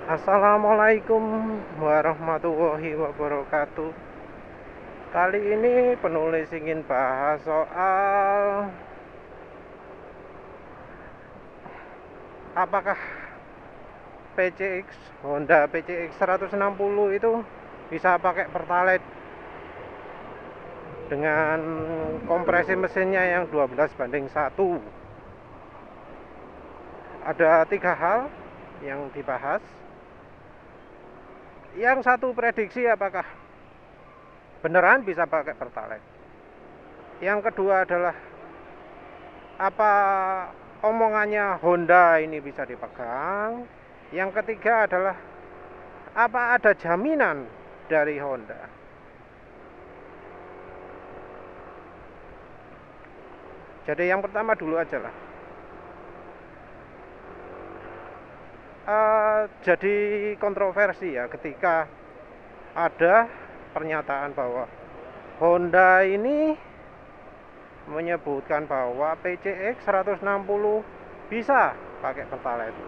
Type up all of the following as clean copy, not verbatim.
Assalamualaikum warahmatullahi wabarakatuh. Kali ini penulis ingin bahas soal apakah PCX Honda PCX 160 itu bisa pakai Pertalite dengan kompresi mesinnya yang 12:1. Ada 3 hal yang dibahas. Yang satu, prediksi apakah beneran bisa pakai Pertalite. Yang kedua adalah apa omongannya Honda ini bisa dipegang. Yang ketiga adalah apa ada jaminan dari Honda. Jadi yang pertama dulu aja lah. Jadi kontroversi ya ketika ada pernyataan bahwa Honda ini menyebutkan bahwa PCX 160 bisa pakai Pertalite.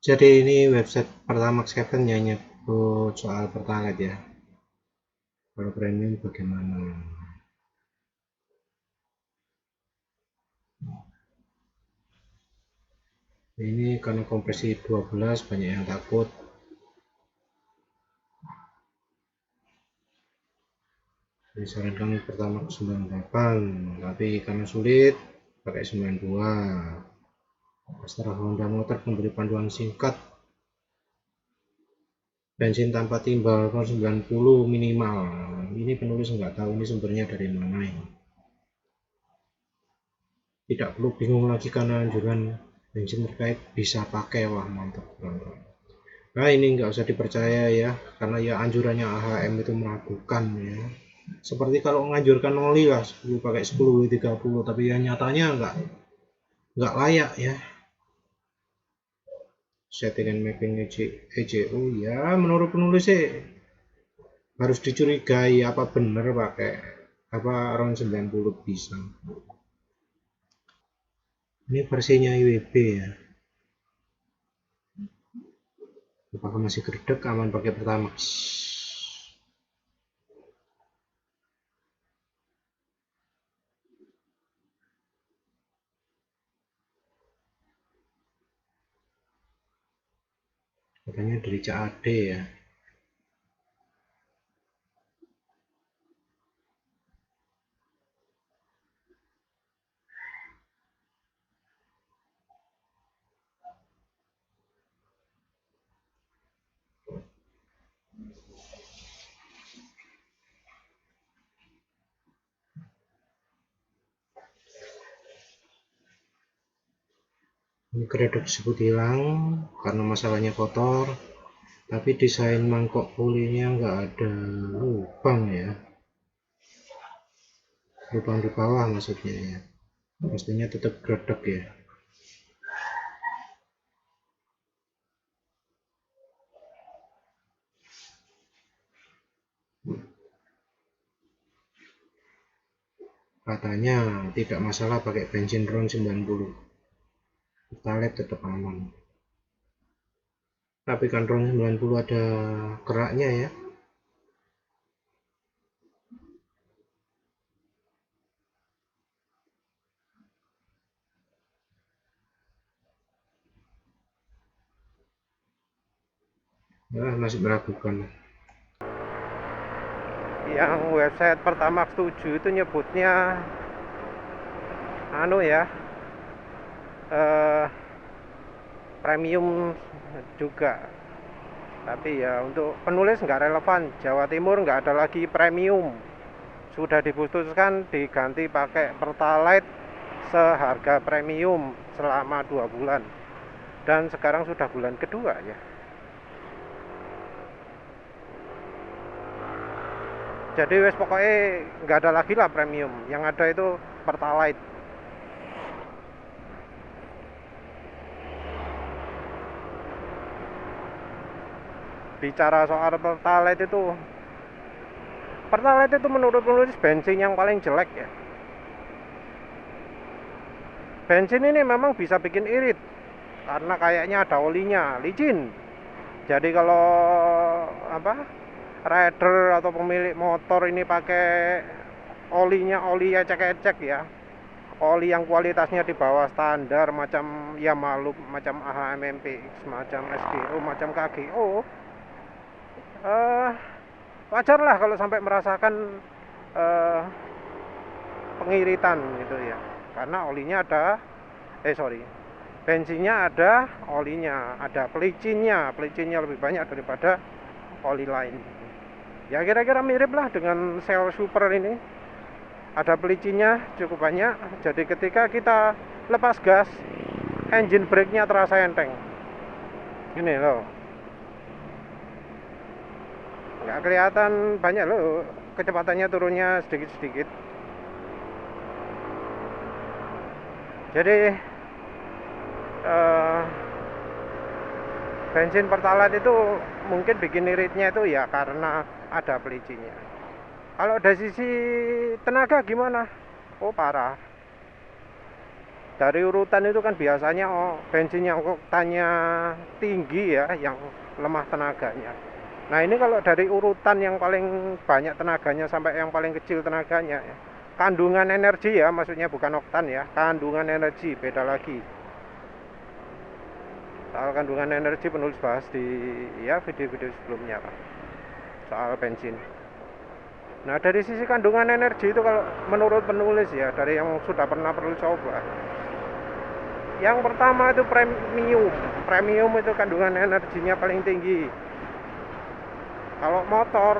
Jadi ini website Pertamax Captain yang nyebut soal Pertalite ya. Kalau premium bagaimana? Ini karena kompresi 12 banyak yang takut. Disarankan Pertamax 98, tapi karena sulit pakai 92. Setelah Honda Motor memberi panduan singkat bensin tanpa timbal 90 minimal. Ini penulis nggak tahu ini sumbernya dari mana ini. Tidak perlu bingung lagi karena anjuran bensin terkait bisa pakai, wah mantap banget. Nah ini nggak usah dipercaya ya, karena ya anjurannya AHM itu meragukan ya. Seperti kalau menganjurkan oli lah 10 pakai 10 30, tapi ya nyatanya nggak layak ya. Settingan mapping ECU ya menurut penulis sih harus dicurigai apa bener pakai apa RON 90 bisa. Ini versinya IWB ya. Apakah masih gerdek aman pakai Pertamax? Katanya dari CAD ya. Ini kredok tersebut hilang karena masalahnya kotor, tapi desain mangkok pulinya nggak ada lubang ya. Lubang di bawah maksudnya ya. Pastinya tetap gredek ya. Katanya tidak masalah pakai bensin RON 90. Pertalite tetap aman. Tapi kan RON 90 ada keraknya ya. Ya masih meragukan. Yang website Pertamax 7 itu nyebutnya ya premium juga, tapi ya untuk penulis nggak relevan. Jawa Timur nggak ada lagi premium, sudah diputuskan diganti pakai Pertalite seharga premium selama 2 bulan, dan sekarang sudah bulan kedua ya. Jadi wes pokoknya nggak ada lagi lah premium, yang ada itu Pertalite. Bicara soal Pertalite itu menurut penulis bensin yang paling jelek ya. Bensin ini memang bisa bikin irit, karena kayaknya ada olinya, licin. Jadi kalau apa, rider atau pemilik motor ini pakai olinya oli ecek-ecek ya, oli yang kualitasnya di bawah standar macam ya maklum macam AHMMPX, macam SGO, macam KGO, eh, wajar lah kalau sampai merasakan eh, pengiritan gitu ya, karena olinya ada bensinnya ada, olinya ada, pelicinnya lebih banyak daripada oli lain. Ya kira-kira mirip lah dengan Shell Super ini, ada pelicinnya cukup banyak, jadi ketika kita lepas gas engine brake-nya terasa enteng. Ini loh, nggak kelihatan banyak loh kecepatannya turunnya sedikit-sedikit. Jadi bensin pertalite itu mungkin bikin iritnya itu ya karena ada pelicinnya. Kalau dari sisi tenaga gimana? Oh parah. Dari urutan itu kan biasanya bensin yang oktannya tinggi ya, yang lemah tenaganya. Nah ini kalau dari urutan yang paling banyak tenaganya sampai yang paling kecil tenaganya ya, kandungan energi ya, maksudnya bukan oktan ya, kandungan energi beda lagi. Soal kandungan energi penulis bahas di ya video-video sebelumnya Pak, soal bensin. Nah dari sisi kandungan energi itu kalau menurut penulis ya, dari yang sudah pernah perlu coba, yang pertama itu premium itu kandungan energinya paling tinggi. Kalau motor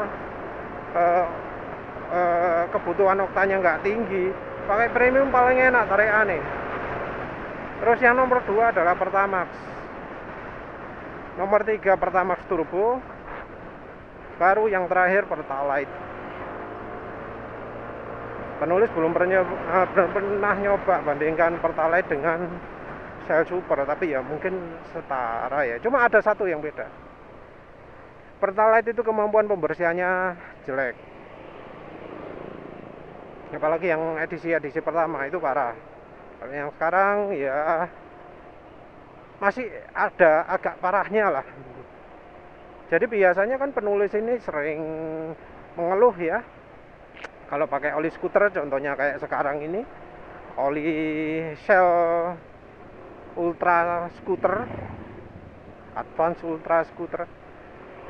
kebutuhan oktannya nggak tinggi, pakai premium paling enak, tarik aneh. Terus yang nomor 2 adalah Pertamax, nomor 3 Pertamax Turbo, baru yang terakhir Pertalite. Penulis belum pernah nyoba bandingkan Pertalite dengan Shell Super, tapi ya mungkin setara ya, cuma ada satu yang beda. Pertalite itu kemampuan pembersihannya jelek, apalagi yang edisi pertama itu parah. Kalau yang sekarang ya masih ada agak parahnya lah. Jadi biasanya kan penulis ini sering mengeluh ya, kalau pakai oli skuter, contohnya kayak sekarang ini oli Shell Ultra Scooter, Advance Ultra Scooter,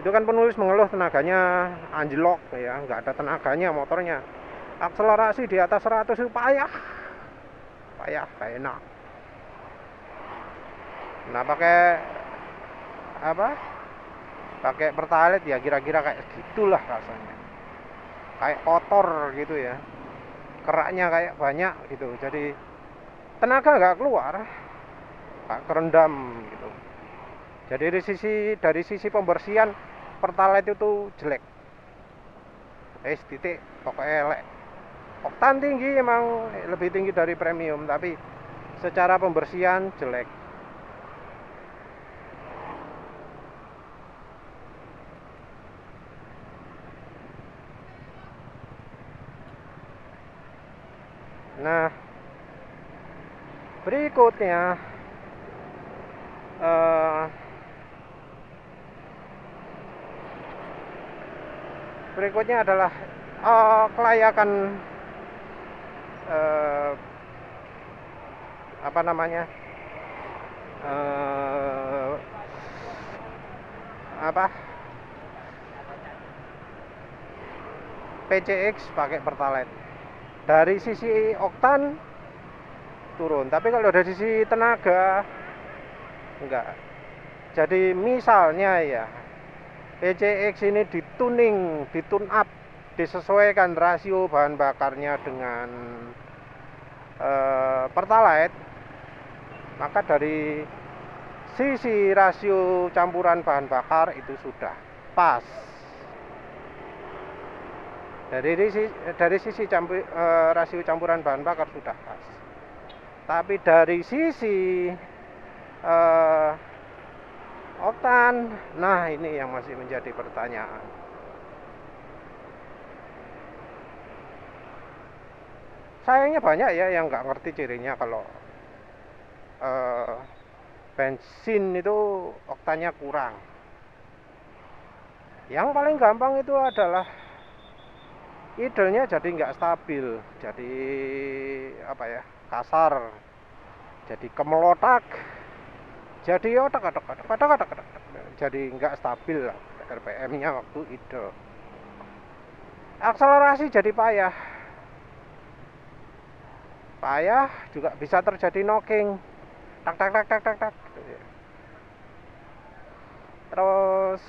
itu kan penulis mengeluh tenaganya anjlok ya, nggak ada tenaganya motornya. Akselerasi di atas 100 itu payah, gak enak. Nah pakai apa, pakai Pertalite ya kira-kira kayak gitulah rasanya, kayak kotor gitu ya, keraknya kayak banyak gitu, jadi tenaga nggak keluar, nggak kerendam gitu. Jadi dari sisi pembersihan Pertalite itu jelek, titik pokoknya elek. Oktan tinggi, emang lebih tinggi dari premium, tapi secara pembersihan jelek. Nah berikutnya adalah kelayakan apa namanya, apa PCX pakai Pertalite. Dari sisi oktan turun, tapi kalau dari sisi tenaga enggak. Jadi misalnya ya, PCX ini ditune up, disesuaikan rasio bahan bakarnya dengan Pertalite, maka dari sisi rasio campuran bahan bakar itu sudah pas. Dari sisi rasio campuran bahan bakar sudah pas. Tapi dari sisi oktan, nah ini yang masih menjadi pertanyaan. Sayangnya banyak ya yang nggak ngerti cirinya kalau bensin itu oktannya kurang. Yang paling gampang itu adalah idlenya jadi nggak stabil, jadi apa ya, kasar, jadi kemelotak, jadi jadi nggak stabil lah RPM-nya waktu idle. Akselerasi jadi payah juga bisa terjadi knocking, tak tak tak tak tak tak. Terus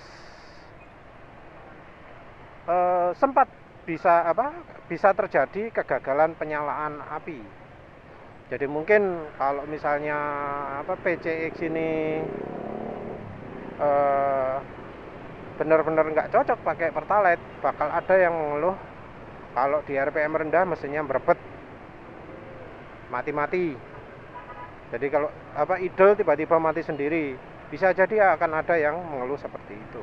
sempat bisa terjadi kegagalan penyalaan api. Jadi mungkin kalau misalnya PCX ini benar-benar nggak cocok pakai Pertalite, bakal ada yang mengeluh kalau di RPM rendah mesinnya berebet, mati-mati. Jadi kalau idle tiba-tiba mati sendiri, bisa jadi akan ada yang mengeluh seperti itu.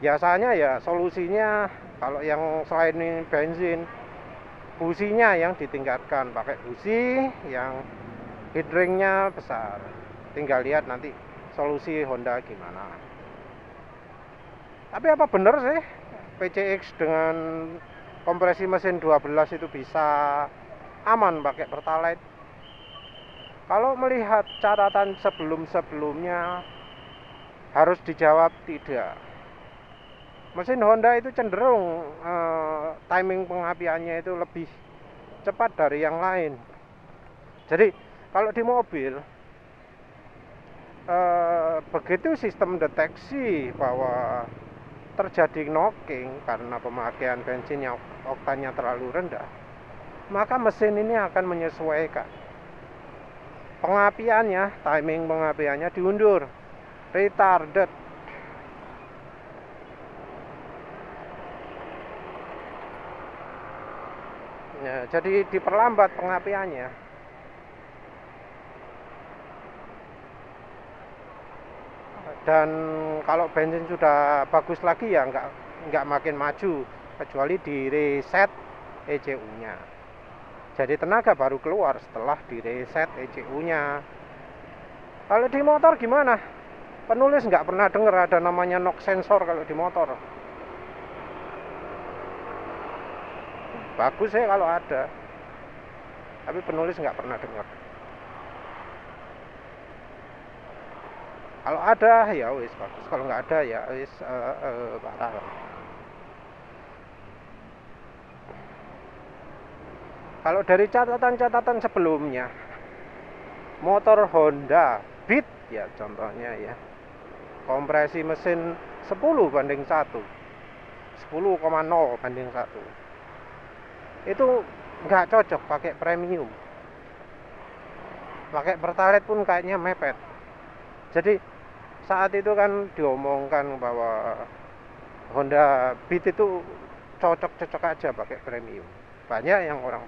Biasanya ya solusinya kalau yang selain bensin, businya yang ditingkatkan, pakai busi yang headringnya besar. Tinggal lihat nanti solusi Honda gimana. Tapi apa benar sih PCX dengan kompresi mesin 12 itu bisa aman pakai Pertalite? Kalau melihat catatan sebelum-sebelumnya, harus dijawab tidak. Mesin Honda itu cenderung timing pengapiannya itu lebih cepat dari yang lain. Jadi kalau di mobil begitu sistem deteksi bahwa terjadi knocking karena pemakaian bensin yang oktannya terlalu rendah, maka mesin ini akan menyesuaikan pengapiannya, timing pengapiannya diundur, retarded. Ya, jadi diperlambat pengapiannya. Dan kalau bensin sudah bagus lagi ya nggak makin maju, kecuali di reset ECU-nya. Jadi tenaga baru keluar setelah di reset ECU-nya. Kalau di motor gimana? Penulis nggak pernah dengar ada namanya knock sensor kalau di motor. Bagus ya kalau ada, tapi penulis nggak pernah dengar. Kalau ada ya wis bagus, kalau nggak ada ya wis parah. Kalau dari catatan-catatan sebelumnya, motor Honda Beat ya contohnya ya, kompresi mesin 10 banding 1, 10,0 banding 1, itu nggak cocok pakai premium. Pakai Pertalite pun kayaknya mepet. Jadi saat itu kan diomongkan bahwa Honda Beat itu cocok-cocok aja pakai premium. Banyak yang orang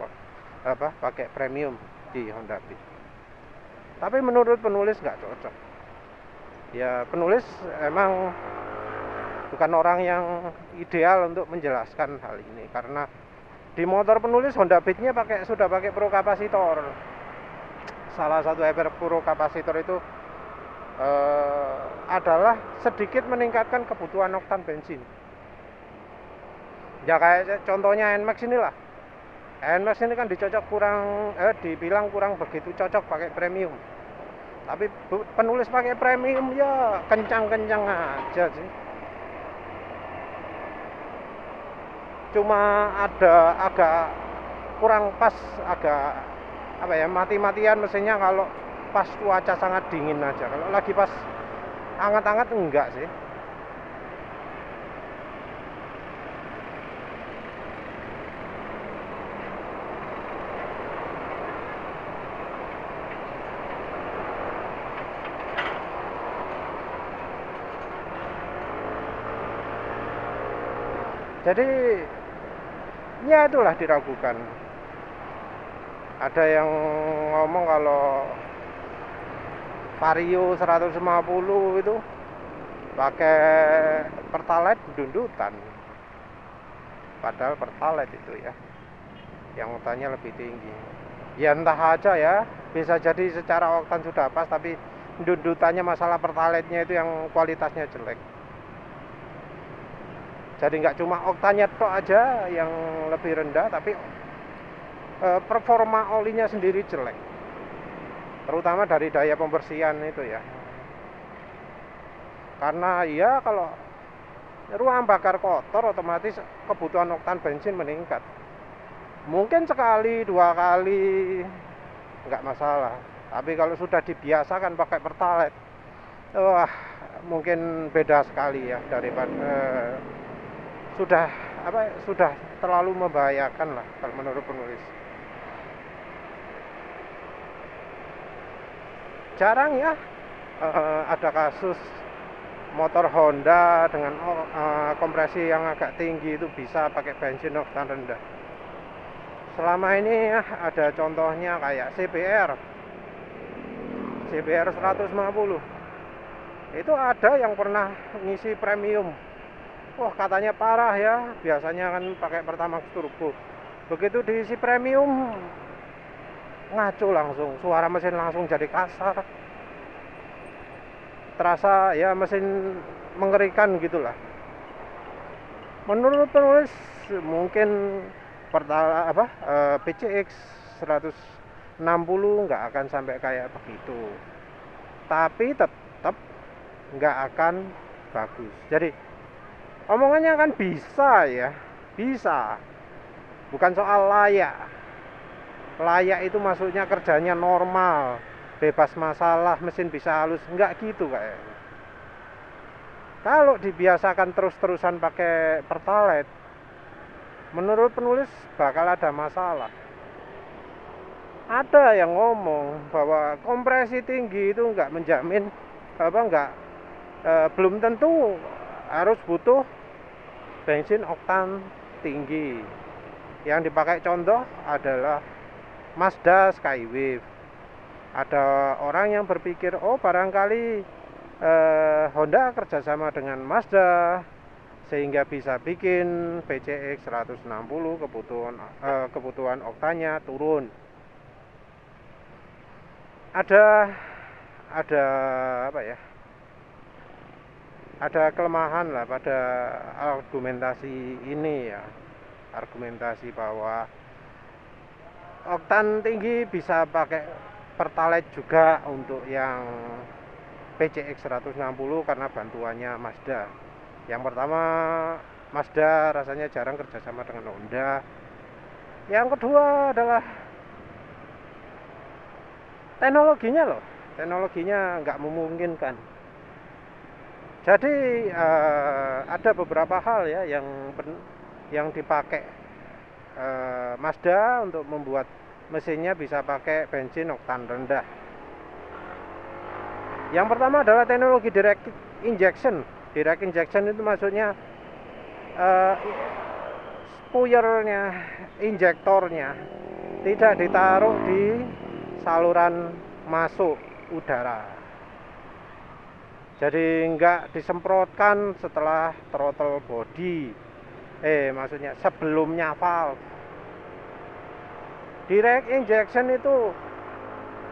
pakai premium di Honda Beat. Tapi menurut penulis nggak cocok. Ya penulis emang bukan orang yang ideal untuk menjelaskan hal ini, karena di motor penulis Honda Beat-nya sudah pakai pro kapasitor. Salah satu efek pro kapasitor itu adalah sedikit meningkatkan kebutuhan oktan bensin. Ya kayak contohnya NMAX inilah. NMAX ini kan dibilang kurang begitu cocok pakai premium. Tapi penulis pakai premium ya kencang-kencang aja sih. Cuma ada agak kurang pas, agak mati-matian mesinnya kalau pas cuaca sangat dingin aja. Kalau lagi pas hangat-hangat enggak sih. Jadi ya itulah diragukan. Ada yang ngomong kalau Vario 150 itu pakai Pertalite dundutan. Padahal Pertalite itu ya yang mutannya lebih tinggi. Ya entah aja ya, bisa jadi secara oktan sudah pas, tapi dundutannya masalah pertalite-nya itu yang kualitasnya jelek. Jadi nggak cuma oktannya tok aja yang lebih rendah, tapi performa olinya sendiri jelek, terutama dari daya pembersihan itu ya. Karena ya kalau ruang bakar kotor, otomatis kebutuhan oktan bensin meningkat. Mungkin sekali, 2 kali nggak masalah. Tapi kalau sudah dibiasakan pakai pertalite, wah mungkin beda sekali ya, daripada sudah sudah terlalu membahayakan lah kalau menurut penulis. Jarang ya ada kasus motor Honda dengan kompresi yang agak tinggi itu bisa pakai bensin oktan rendah. Selama ini ada contohnya kayak CBR 150. Itu ada yang pernah ngisi premium. Wah, katanya parah ya. Biasanya kan pakai Pertamax turbo. Begitu diisi premium, ngaco langsung. Suara mesin langsung jadi kasar. Terasa ya mesin mengerikan gitulah. Menurut penulis mungkin PCX 160 nggak akan sampai kayak begitu, tapi tetap nggak akan bagus. Jadi omongannya kan bisa ya, bisa, bukan soal layak. Layak itu maksudnya kerjanya normal, bebas masalah, mesin bisa halus, nggak gitu kayaknya. Kalau dibiasakan terus-terusan pakai pertalite, menurut penulis bakal ada masalah. Ada yang ngomong bahwa kompresi tinggi itu nggak menjamin belum tentu harus butuh bensin oktan tinggi. Yang dipakai contoh adalah Mazda Skywave. Ada orang yang berpikir, oh barangkali Honda kerjasama dengan Mazda sehingga bisa bikin PCX 160 kebutuhan oktannya turun. Ada ada kelemahan lah pada argumentasi ini ya. Argumentasi bahwa oktan tinggi bisa pakai pertalite juga untuk yang PCX 160 karena bantuannya Mazda. Yang pertama, Mazda rasanya jarang kerjasama dengan Honda. Yang kedua adalah teknologinya nggak memungkinkan. Jadi ada beberapa hal ya yang dipakai Mazda untuk membuat mesinnya bisa pakai bensin oktan rendah. Yang pertama adalah teknologi direct injection. Direct injection itu maksudnya spuyernya, injektornya tidak ditaruh di saluran masuk udara. Jadi nggak disemprotkan setelah throttle body. Maksudnya sebelumnya valve. Direct injection itu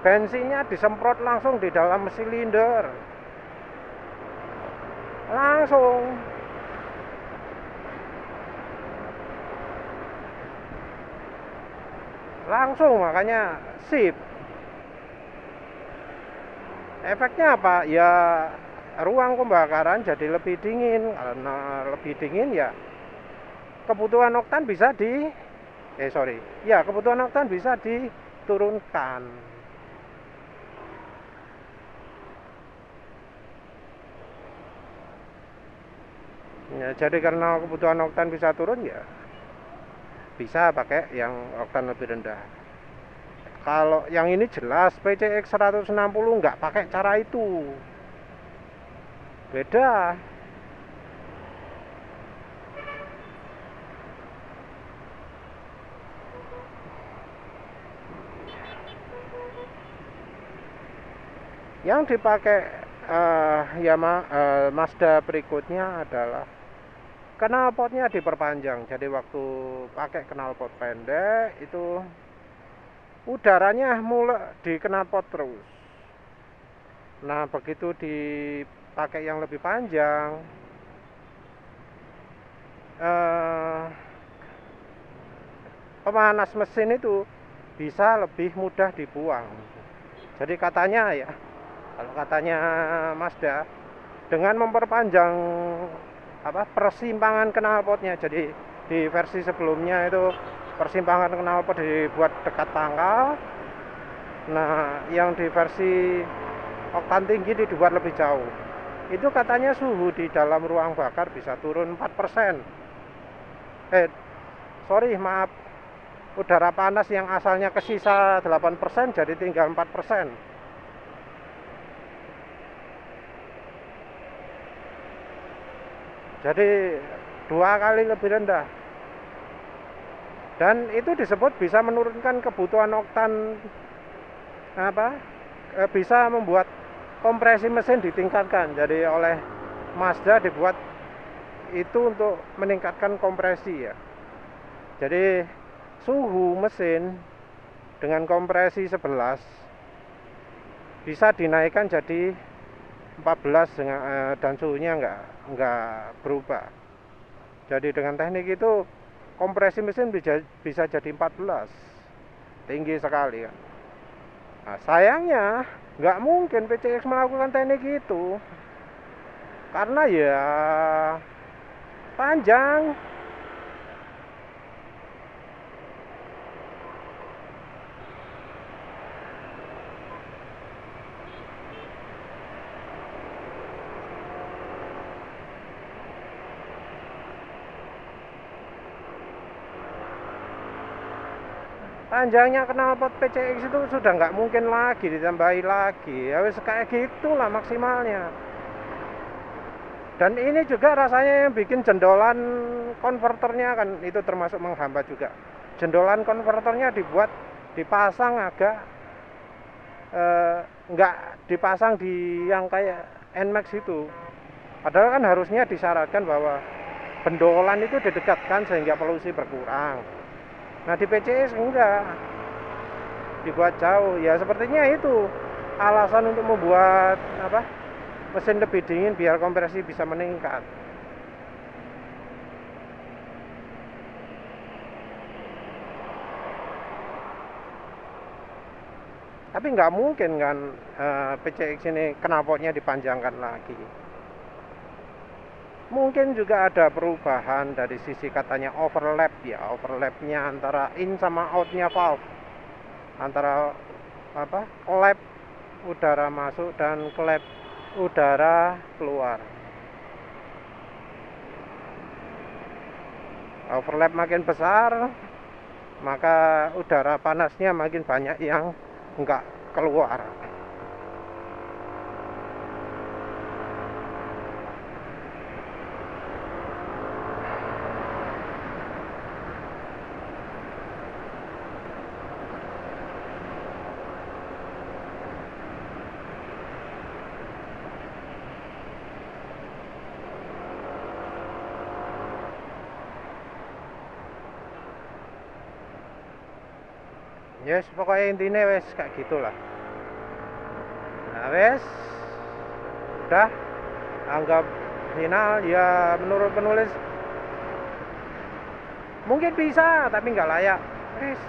bensinnya disemprot langsung di dalam silinder. Langsung makanya sip. Efeknya apa? Ya ruang pembakaran jadi lebih dingin. Karena lebih dingin ya kebutuhan oktan bisa kebutuhan oktan bisa diturunkan. Ya, jadi karena kebutuhan oktan bisa turun ya bisa pakai yang oktan lebih rendah. Kalau yang ini jelas PCX 160 nggak pakai cara itu. Beda. Yang dipakai Mazda berikutnya adalah knalpotnya diperpanjang. Jadi waktu pakai knalpot pendek itu udaranya mulai di knalpot terus. Nah, begitu dipakai yang lebih panjang, pemanas mesin itu bisa lebih mudah dibuang. Jadi katanya ya, kalau katanya Mazda, dengan memperpanjang persimpangan knalpotnya, jadi di versi sebelumnya itu persimpangan knalpot dibuat dekat pangkal. Nah, yang di versi oktan tinggi dibuat lebih jauh. Itu katanya suhu di dalam ruang bakar bisa turun 4%. Maaf. Udara panas yang asalnya kesisa 8% jadi tinggal 4%. Jadi 2 kali lebih rendah. Dan itu disebut bisa menurunkan kebutuhan oktan, bisa membuat kompresi mesin ditingkatkan. Jadi oleh Mazda dibuat itu untuk meningkatkan kompresi ya. Jadi suhu mesin dengan kompresi 11 bisa dinaikkan jadi 14 dan suhunya enggak berubah. Jadi dengan teknik itu kompresi mesin bisa jadi 14. Tinggi sekali kan. Nah, sayangnya nggak mungkin PCX melakukan teknik itu karena ya panjang. Panjangnya knalpot PCX itu sudah nggak mungkin lagi ditambahi lagi. Ya wis kayak gitulah maksimalnya. Dan ini juga rasanya yang bikin jendolan konverternya kan itu termasuk menghambat juga. Jendolan konverternya dipasang agak nggak dipasang di yang kayak NMAX itu. Padahal kan harusnya disyaratkan bahwa bendolan itu didekatkan sehingga polusi berkurang. Nah di PCX enggak, dibuat jauh. Ya sepertinya itu alasan untuk membuat mesin lebih dingin biar kompresi bisa meningkat. Tapi nggak mungkin kan PCX ini knalpotnya dipanjangkan lagi. Mungkin juga ada perubahan dari sisi katanya overlap ya, overlapnya antara in sama outnya valve, antara klep udara masuk dan klep udara keluar. Overlap makin besar, maka udara panasnya makin banyak yang enggak keluar. Yes, pokoknya intinya wes kayak gitulah. Nah wes, udah anggap final ya menurut penulis mungkin bisa tapi nggak layak. Wes,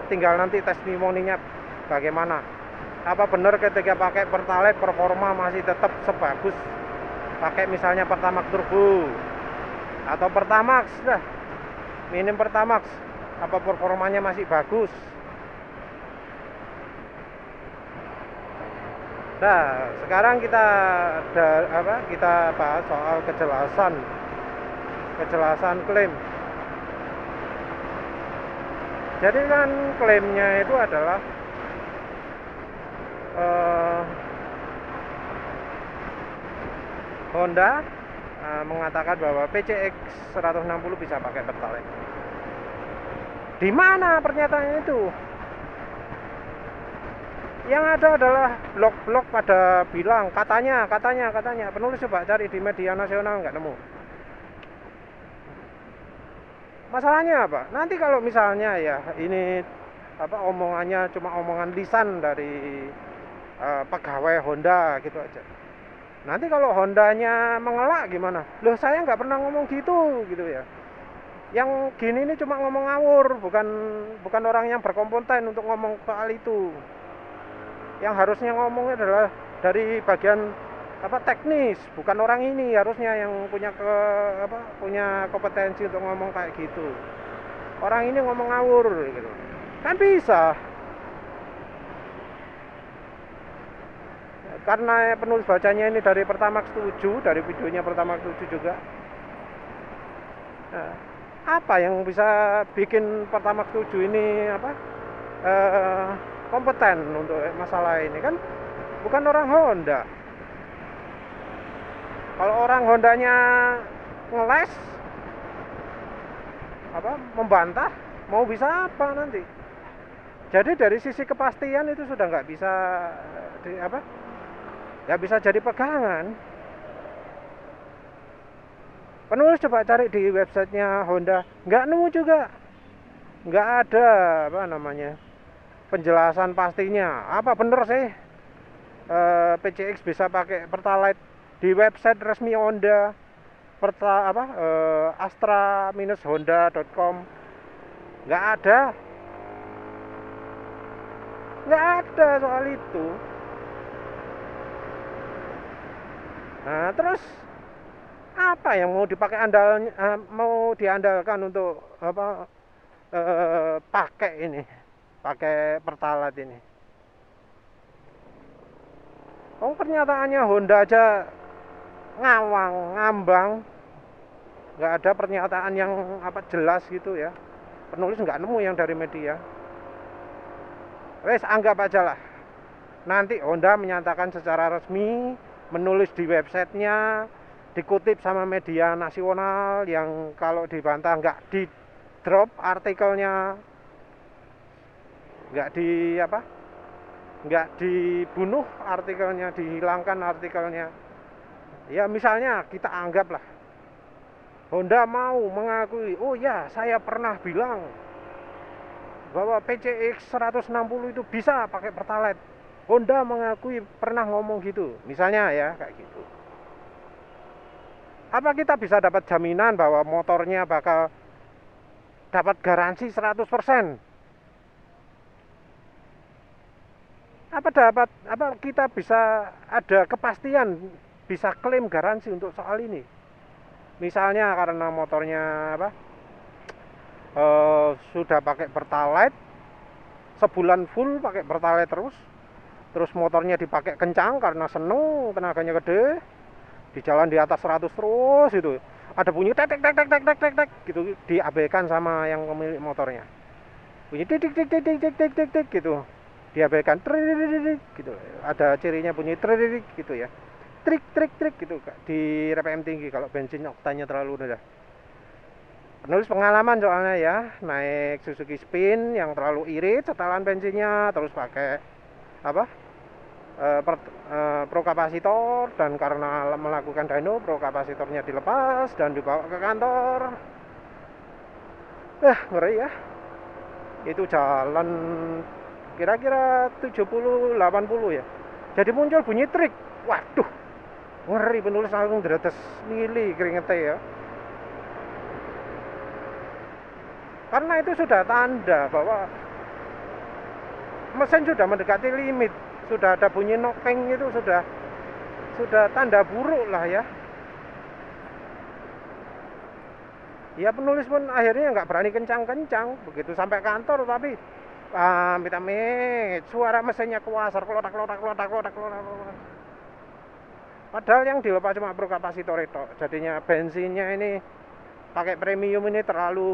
tinggal nanti testimoninya bagaimana. Apa benar ketika pakai Pertalite performa masih tetap sebagus pakai misalnya Pertamax Turbo atau Pertamax dah, minim Pertamax, apa performanya masih bagus. Nah, sekarang kita bahas soal kejelasan klaim. Jadi kan klaimnya itu adalah Honda mengatakan bahwa PCX 160 bisa pakai Pertalite. Di mana pernyataannya itu? Yang ada adalah blog-blog pada bilang katanya. Penulis coba cari di media nasional nggak nemu. Masalahnya apa? Nanti kalau misalnya ya ini omongannya cuma omongan lisan dari pegawai Honda gitu aja. Nanti kalau Hondanya mengelak gimana? Loh saya nggak pernah ngomong gitu ya. Yang gini ini cuma ngomong ngawur, bukan orang yang berkompeten untuk ngomong soal itu. Yang harusnya ngomongnya adalah dari bagian teknis, bukan orang ini harusnya yang punya kompetensi untuk ngomong kayak gitu. Orang ini ngomong ngawur gitu. Kan bisa. Karena penulis bacanya ini dari Pertamax 7, dari videonya Pertamax 7 juga. Nah, apa yang bisa bikin Pertamax 7 ini kompeten untuk masalah ini? Kan bukan orang Honda. Kalau orang Hondanya ngeles membantah, mau bisa apa nanti? Jadi dari sisi kepastian itu sudah nggak bisa nggak bisa jadi pegangan. Penulis coba cari di websitenya Honda, nggak nemu juga, nggak ada penjelasan pastinya. Apa bener sih PCX bisa pakai Pertalite di website resmi Honda, astra-honda.com? Nggak ada soal itu. Nah, terus apa yang mau dipakai mau diandalkan untuk pakai Pertalite ini? Pernyataannya Honda aja ngambang, nggak ada pernyataan yang jelas gitu ya. Penulis nggak nemu yang dari media. Wes anggap aja lah. Nanti Honda menyatakan secara resmi, menulis di websitenya, dikutip sama media nasional yang kalau dibantah nggak di drop artikelnya, nggak dibunuh artikelnya, dihilangkan artikelnya. Ya misalnya kita anggaplah Honda mau mengakui, oh ya saya pernah bilang bahwa PCX 160 itu bisa pakai Pertalite. Honda mengakui pernah ngomong gitu, misalnya ya kayak gitu. Apa kita bisa dapat jaminan bahwa motornya bakal dapat garansi 100%? Apa kita bisa ada kepastian, bisa klaim garansi untuk soal ini? Misalnya karena motornya sudah pakai Pertalite, sebulan full pakai Pertalite terus motornya dipakai kencang karena seneng, tenaganya gede, di jalan di atas 100 terus itu ada bunyi tek tek tek tek tek tek tek gitu, diabaikan sama yang pemilik motornya. Bunyi tik tik tik tik tik tik tik tik gitu, diabaikan gitu. Ada cirinya bunyi trik gitu ya. Trik gitu di RPM tinggi kalau bensin oktannya terlalu rendah. Penulis pengalaman soalnya ya, naik Suzuki Spin yang terlalu irit setelan bensinnya, terus pakai pro kapasitor, dan karena melakukan dyno pro kapasitornya dilepas dan dibawa ke kantor. Ngeri ya. Itu jalan kira-kira 70-80 ya. Jadi muncul bunyi trik. Waduh, ngeri, penulis langsung dretes mili keringetnya ya. Karena itu sudah tanda bahwa mesin sudah mendekati limit, sudah ada bunyi knocking, itu sudah tanda buruk lah ya. Ya penulis pun akhirnya nggak berani kencang-kencang begitu sampai kantor, tapi amit-amit suara mesinnya kuasar, klotak. Padahal yang dilepas cuma pro kapasitor itu, jadinya bensinnya ini pakai premium ini terlalu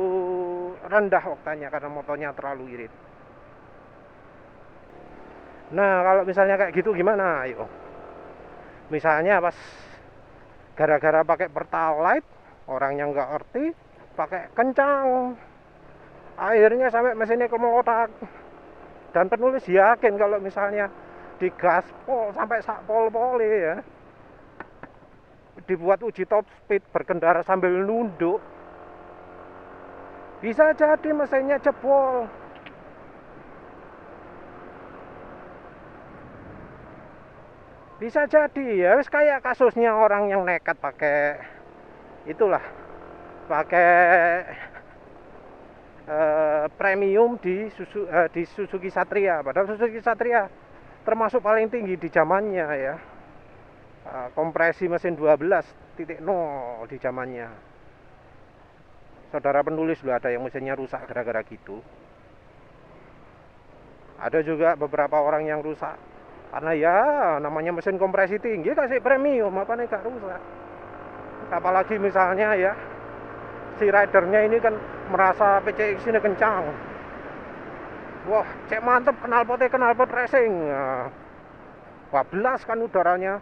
rendah oktannya karena motornya terlalu irit. Nah kalau misalnya kayak gitu gimana? Ayo, misalnya pas gara-gara pakai Pertalite, orang yang nggak ngerti pakai kencang, akhirnya sampai mesinnya kemelotak. Dan penulis yakin kalau misalnya digaspol sampai sak pol-poli ya, dibuat uji top speed berkendara sambil nunduk, bisa jadi mesinnya jebol. Bisa jadi ya, wis kayak kasusnya orang yang nekat pakai itulah, pakai premium di Suzuki Satria. Padahal Suzuki Satria termasuk paling tinggi di zamannya ya. Kompresi mesin 12.0 di zamannya. Saudara penulis loh, ada yang mesinnya rusak gara-gara gitu. Ada juga beberapa orang yang rusak karena ya namanya mesin kompresi tinggi kasih premium, apa nih gak rusak. Apalagi misalnya ya si ridernya ini kan merasa PCX ini kencang, wah cek mantep knalpot racing, nah, bablas kan udaranya.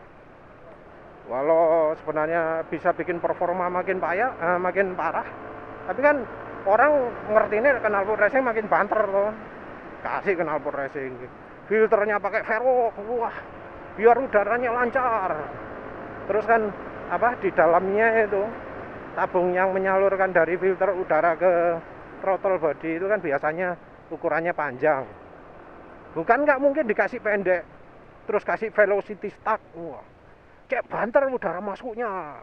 Walau sebenarnya bisa bikin performa makin parah, tapi kan orang ngerti ini knalpot racing makin banter loh. Kasih knalpot racing, filternya pakai Vero, wah biar udaranya lancar. Terus kan apa di dalamnya itu tabung yang menyalurkan dari filter udara ke throttle body itu kan biasanya ukurannya panjang, bukan nggak mungkin dikasih pendek terus kasih velocity stuck, wah cek banter udara masuknya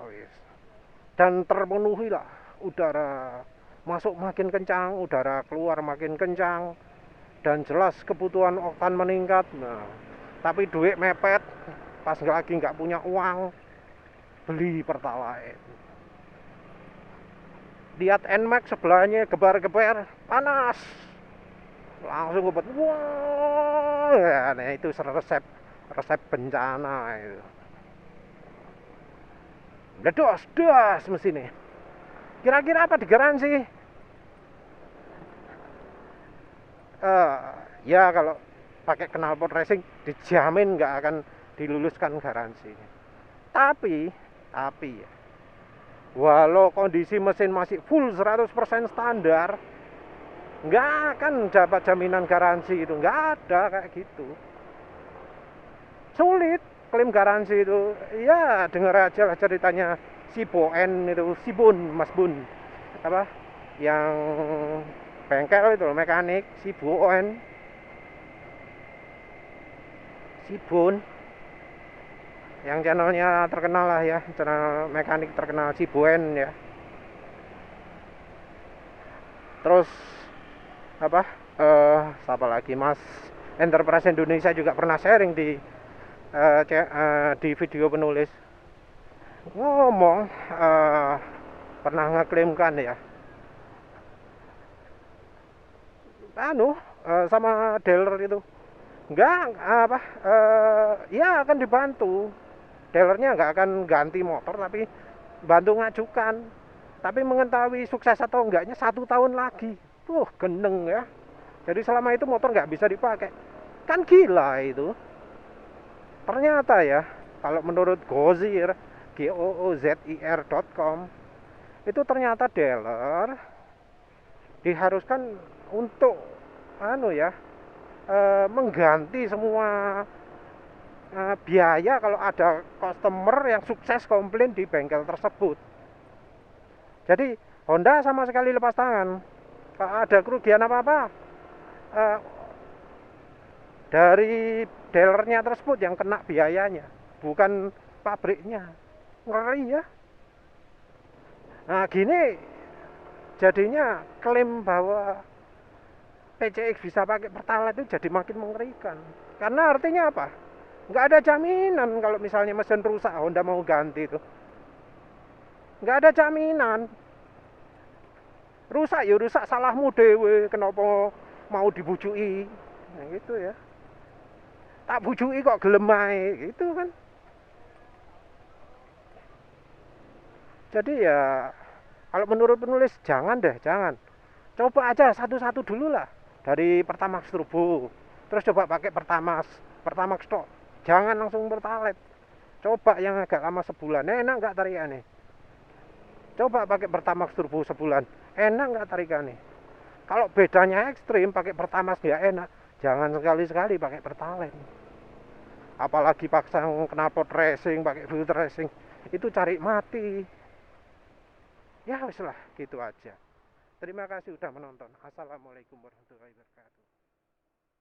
dan terpenuhi lah, udara masuk makin kencang, udara keluar makin kencang, dan jelas kebutuhan oktan meningkat. Nah, tapi duit mepet, pas lagi nggak punya uang beli Pertalite. Lihat NMAX sebelahnya gebar-gebar panas, langsung ngebet, wah ya, nah itu resep bencana itu. Meledos das mesinnya. Kira-kira apa digaransi? Ya kalau pakai knalpot racing dijamin nggak akan diluluskan garansi. Tapi ya, walau kondisi mesin masih full 100% standar, nggak akan dapat jaminan garansi itu, nggak ada kayak gitu. Sulit klaim garansi itu. Ya dengar aja lah ceritanya si Boen itu, si Bun, Mas Bun, apa yang bengkel itu mekanik, si Boen, si Bun, yang channelnya terkenal lah ya, channel mekanik terkenal, si Boen ya. Terus apa siapa lagi, Mas Enterprise Indonesia juga pernah sharing di video penulis, ngomong pernah ngeklaimkan ya sama dealer itu enggak ya akan dibantu, dealernya nggak akan ganti motor tapi bantu ngajukan, tapi mengetahui sukses atau enggaknya 1 tahun lagi. Gendeng ya, jadi selama itu motor nggak bisa dipakai, kan gila itu. Ternyata ya, kalau menurut Gozir, goozir.com, itu ternyata dealer diharuskan untuk mengganti semua biaya kalau ada customer yang sukses komplain di bengkel tersebut. Jadi Honda sama sekali lepas tangan. Kalau ada kerugian apa-apa, dari dealernya tersebut yang kena biayanya, bukan pabriknya. Ngeri ya. Nah gini jadinya klaim bahwa PCX bisa pakai Pertalite itu jadi makin mengerikan. Karena artinya apa? Nggak ada jaminan kalau misalnya mesin rusak Honda mau ganti itu. Nggak ada jaminan. Rusak ya rusak, salahmu dewe, kenapa mau dibujuki. Nah gitu ya. Tak bujuki kok gelem ae, gitu kan. Jadi ya kalau menurut penulis jangan. Coba aja satu-satu dulu lah. Dari Pertamax Turbo, terus coba pakai Pertamax stock. Jangan langsung Pertalite. Coba yang agak lama sebulan, enak nggak tarikannya? Coba pakai Pertamax Turbo sebulan, enak nggak tarikannya? Kalau bedanya ekstrim, pakai Pertamax nggak enak, jangan sekali-sekali pakai Pertalite. Apalagi pasang knalpot racing, pakai filter racing, itu cari mati. Ya wis lah, gitu aja. Terima kasih sudah menonton. Assalamualaikum warahmatullahi wabarakatuh.